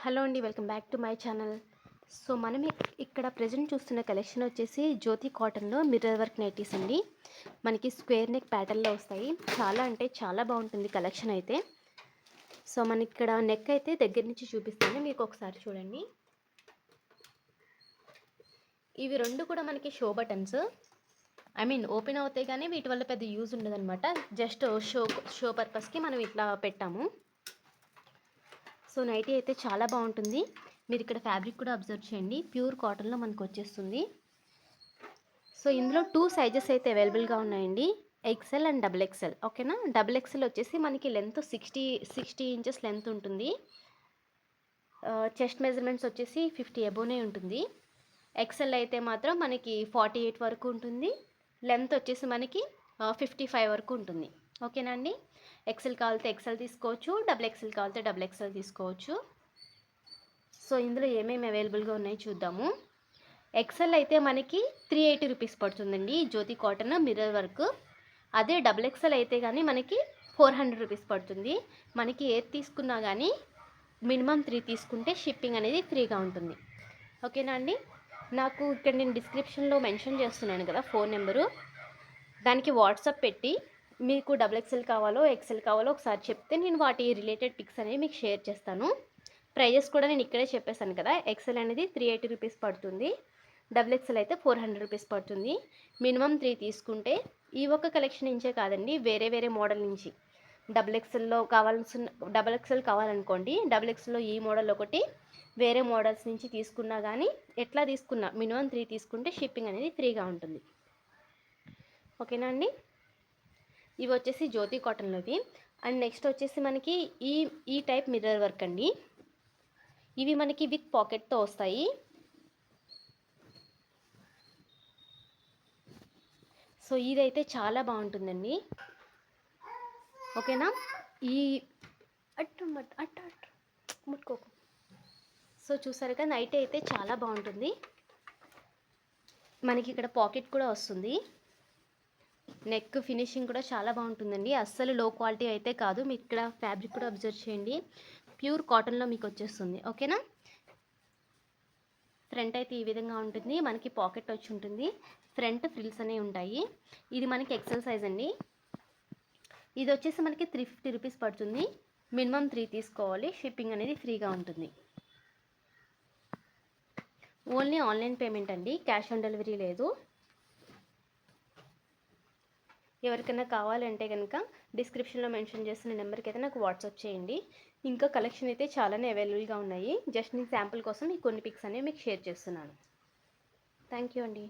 Hello అండి, welcome back to my channel. So మనం ఇక్కడ ప్రజెంట్ చూస్తున్న కలెక్షన్ వచ్చేసి జ్యోతి కాటన్లో మిర్రర్ వర్క్ నైటీస్ అండి. మనకి స్క్వేర్ నెక్ ప్యాటర్న్లో వస్తాయి. చాలా అంటే చాలా బాగుంటుంది కలెక్షన్ అయితే. సో మనకి ఇక్కడ నెక్ అయితే దగ్గర నుంచి చూపిస్తాను, మీకు ఒకసారి చూడండి. ఇవి రెండు కూడా మనకి షో బటన్స్, ఓపెన్ అవుతాయి కానీ వీటి వల్ల పెద్ద యూజ్ ఉండదన్నమాట. జస్ట్ షో పర్పస్కి మనం ఇట్లా పెట్టాము. సో నైటీ అయితే చాలా బాగుంటుంది. మీరు ఇక్కడ ఫ్యాబ్రిక్ కూడా అబ్జర్వ్ చేయండి, ప్యూర్ కాటన్లో మనకు వచ్చేస్తుంది. సో ఇందులో 2 సైజెస్ అయితే అవైలబుల్గా ఉన్నాయండి, ఎక్సెల్ అండ్ డబుల్ ఎక్సెల్. ఓకేనా, డబుల్ ఎక్సెల్ వచ్చేసి మనకి లెంత్ 60 ఇంచెస్ లెంత్ ఉంటుంది. చెస్ట్ మెజర్మెంట్స్ వచ్చేసి 50 అబోనే ఉంటుంది. ఎక్సెల్ అయితే మాత్రం మనకి 48 వరకు ఉంటుంది. లెంత్ వచ్చేసి మనకి 55 వరకు ఉంటుంది. ఓకేనా అండి. ఎక్సెల్ కావాలితే ఎక్సెల్ తీసుకోవచ్చు, డబుల్ ఎక్సెల్ కావాలితే డబుల్ ఎక్సెల్ తీసుకోవచ్చు. సో ఇందులో ఏమేమి అవైలబుల్గా ఉన్నాయి చూద్దాము. ఎక్సెల్ అయితే మనకి 380 రూపీస్ పడుతుందండి, జ్యోతి కాటన్ మిర్రర్ వర్క్. అదే డబుల్ ఎక్సెల్ అయితే కానీ మనకి 400 రూపీస్ పడుతుంది. మనకి ఏది తీసుకున్నా కానీ మినిమం 3 తీసుకుంటే షిప్పింగ్ అనేది ఫ్రీగా ఉంటుంది. ఓకేనా అండి. నాకు ఇక్కడ నేను డిస్క్రిప్షన్లో మెన్షన్ చేస్తున్నాను కదా ఫోన్ నెంబరు, దానికి వాట్సాప్ పెట్టి మీకు డబుల్ ఎక్సెల్ కావాలో ఎక్సెల్ కావాలో ఒకసారి చెప్తే నేను వాటి రిలేటెడ్ పిక్స్ అనేవి మీకు షేర్ చేస్తాను. ప్రైజెస్ కూడా నేను ఇక్కడే చెప్పేశాను కదా. ఎక్సెల్ అనేది 380 రూపీస్ పడుతుంది, డబుల్ ఎక్సెల్ అయితే 400 రూపీస్ పడుతుంది. మినిమం 3 తీసుకుంటే ఈ ఒక్క కలెక్షన్ నుంచే కాదండి, వేరే వేరే మోడల్ నుంచి డబుల్ ఎక్సెల్ కావాలనుకోండి, డబుల్ ఎక్సెల్లో ఈ మోడల్ ఒకటి, వేరే మోడల్స్ నుంచి తీసుకున్నా కానీ ఎట్లా తీసుకున్నా మినిమం 3 తీసుకుంటే షిప్పింగ్ అనేది ఫ్రీగా ఉంటుంది. ఓకేనా అండి. ఇవి వచ్చేసి జ్యోతి కాటన్లోవి. అండ్ నెక్స్ట్ వచ్చేసి మనకి ఈ టైప్ మిర్రర్ వర్క్ అండి. ఇవి మనకి విత్ పాకెట్తో వస్తాయి. సో ఇదైతే చాలా బాగుంటుందండి. ఓకేనా. ఈ అట్టు ముట్టుకోకు. సో చూసారుగా, నైట్ అయితే చాలా బాగుంటుంది. మనకి ఇక్కడ పాకెట్ కూడా వస్తుంది. నెక్ ఫినిషింగ్ కూడా చాలా బాగుంటుందండి, అస్సలు లో క్వాలిటీ అయితే కాదు. మీకు ఇక్కడ ఫ్యాబ్రిక్ కూడా అబ్జర్వ్ చేయండి, ప్యూర్ కాటన్లో మీకు వచ్చేస్తుంది. ఓకేనా. ఫ్రంట్ అయితే ఈ విధంగా ఉంటుంది, మనకి పాకెట్ వచ్చి ఉంటుంది, ఫ్రంట్ ఫ్రిల్స్ అనేవి ఉంటాయి. ఇది మనకి ఎక్సెల్ సైజ్ అండి. ఇది వచ్చేసి మనకి 350 రూపీస్ పడుతుంది. మినిమం 3 తీసుకోవాలి, షిప్పింగ్ అనేది ఫ్రీగా ఉంటుంది. ఓన్లీ ఆన్లైన్ పేమెంట్ అండి, క్యాష్ ఆన్ డెలివరీ లేదు. ఎవరికైనా కావాలంటే కనుక డిస్క్రిప్షన్లో మెన్షన్ చేసిన నెంబర్కి అయితే నాకు వాట్సాప్ చేయండి. ఇంకా కలెక్షన్ అయితే చాలానే అవైలబుల్గా ఉన్నాయి. జస్ట్ నేను శాంపుల్ కోసం ఈ కొన్ని పిక్స్ అనేవి మీకు షేర్ చేస్తున్నాను. థ్యాంక్ యూ అండి.